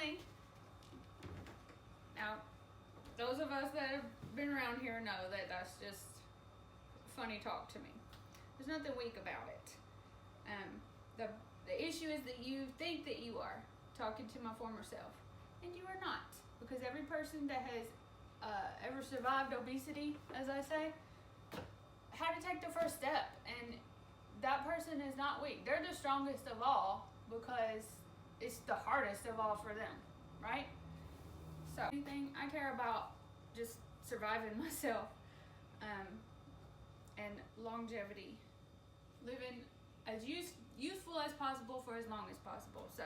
thing. Now, those of us that have been around here know that that's just funny talk to me. There's nothing weak about it. The issue is that you think that you are talking to my former self, and you are not, because every person that has ever survived obesity, as I say, had to take the first step, and that person is not weak. They're the strongest of all because it's the hardest of all for them, right? So anything I care about, just surviving myself, and longevity, living as useful as possible for as long as possible. So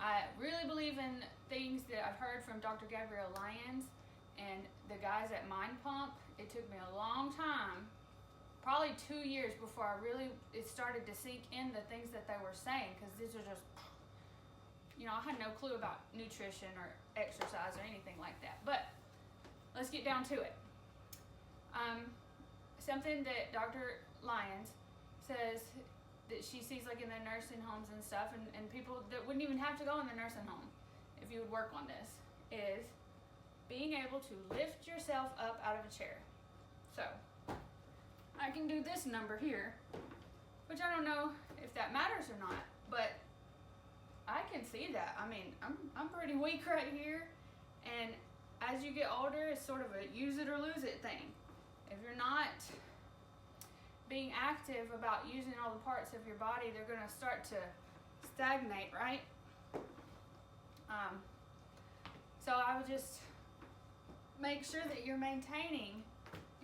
I really believe in things that I've heard from Dr. Gabrielle Lyons and the guys at Mind Pump. It took me a long time, probably 2 years, before it started to sink in the things that they were saying, because these are just, I had no clue about nutrition or exercise or anything like that. But let's get down to it. Something that Dr. Lyons says that she sees, like, in the nursing homes and stuff, and people that wouldn't even have to go in the nursing home if you would work on this, is being able to lift yourself up out of a chair. So I can do this number here, which I don't know if that matters or not, but I can see that. I mean, I'm pretty weak right here, and as you get older, it's sort of a use it or lose it thing. If you're not being active about using all the parts of your body, they're going to start to stagnate, right? So I would just make sure that you're maintaining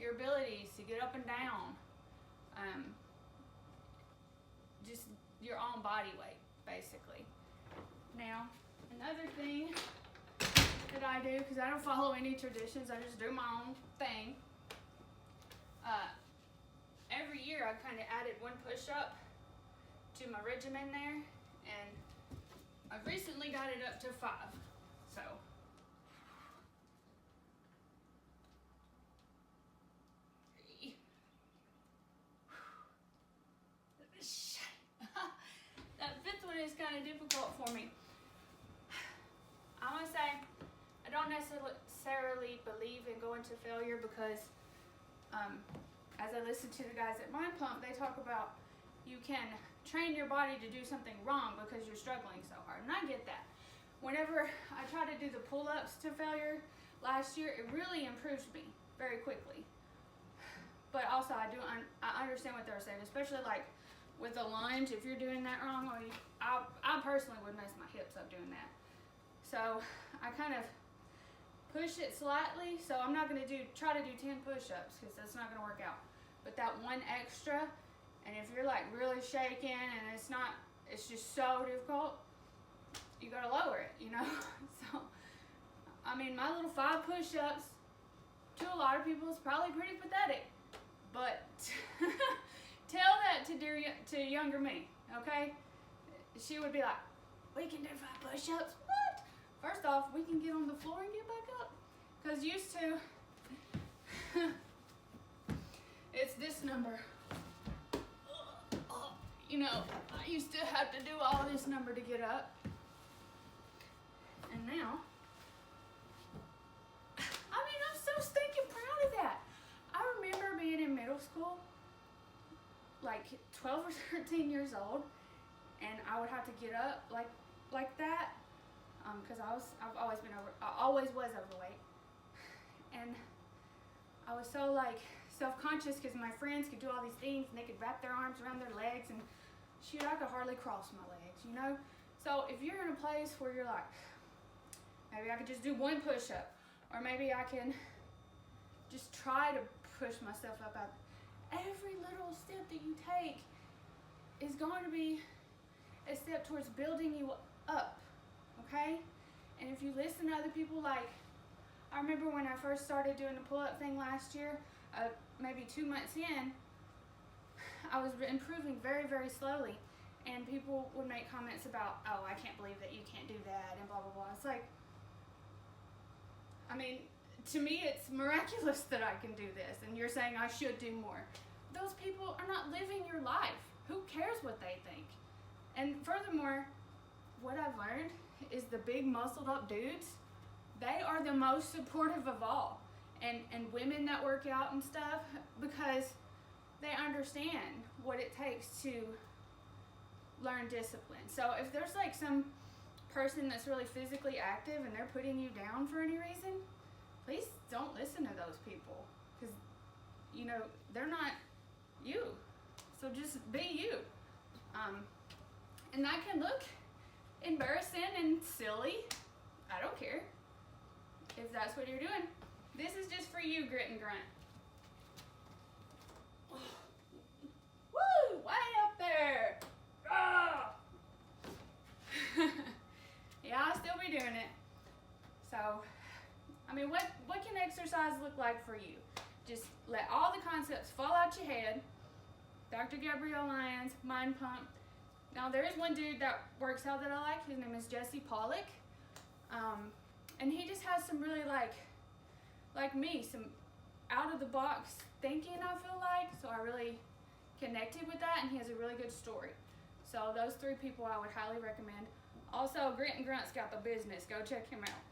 your abilities to get up and down, just your own body weight, basically. Now, another thing that I do, because I don't follow any traditions, I just do my own thing. Every year I kind of added one push-up to my regimen there, and I've recently got it up to 5. So that 5th one is kind of difficult for me. I want to say I don't necessarily believe in going to failure, because as I listen to the guys at Mind Pump, they talk about you can train your body to do something wrong because you're struggling so hard, and I get that. Whenever I tried to do the pull-ups to failure last year, it really improved me very quickly. But also I understand what they're saying, especially like with a lunge. If you're doing that wrong, or I personally would mess my hips up doing that. So I kind of push it slightly. So I'm not going to try to do 10 push-ups, because that's not going to work out. But that one extra, and if you're like really shaking and it's just so difficult, you got to lower it, So, I mean, my little 5 push-ups to a lot of people is probably pretty pathetic. But tell that to younger me, okay? She would be like, we can do 5 push-ups? What? First off, we can get on the floor and get back up. Because used to, it's this number. I used to have to do all this number to get up. And now, I'm so stinking proud of that. I remember being in middle school, like 12 or 13 years old, and I would have to get up like that, because I always was overweight, and I was so like self-conscious because my friends could do all these things and they could wrap their arms around their legs, and shoot, I could hardly cross my legs, So if you're in a place where you're like, maybe I could just do 1 push-up, or maybe I can just try to push myself up out. Every little step that you take is going to be a step towards building you up, okay? And if you listen to other people, like, I remember when I first started doing the pull-up thing last year, maybe 2 months in, I was improving very, very slowly. And people would make comments about, oh, I can't believe that you can't do that, and blah, blah, blah. It's like, to me, it's miraculous that I can do this, and you're saying I should do more. Those people are not living your life. Who cares what they think? And furthermore, what I've learned is the big muscled up dudes. They are the most supportive of all. And women that work out and stuff, because they understand what it takes to learn discipline. So if there's like some person that's really physically active and they're putting you down for any reason, please don't listen to those people, because you know they're not you. So just be you. And that can look embarrassing and silly. I don't care if that's what you're doing. This is just for you, grit and grunt. Woo! Way up there. Ah! Yeah, I'll still be doing it. So, I mean, what can exercise look like for you? Just let all the concepts fall out your head. Dr. Gabrielle Lyons, Mind Pump. Now, there is one dude that works out that I like. His name is Jesse Pollock. And he just has some really, like me, some out-of-the-box thinking, I feel like. So I really connected with that, and he has a really good story. So those 3 people I would highly recommend. Also, Grit and Grunt's got the business. Go check him out.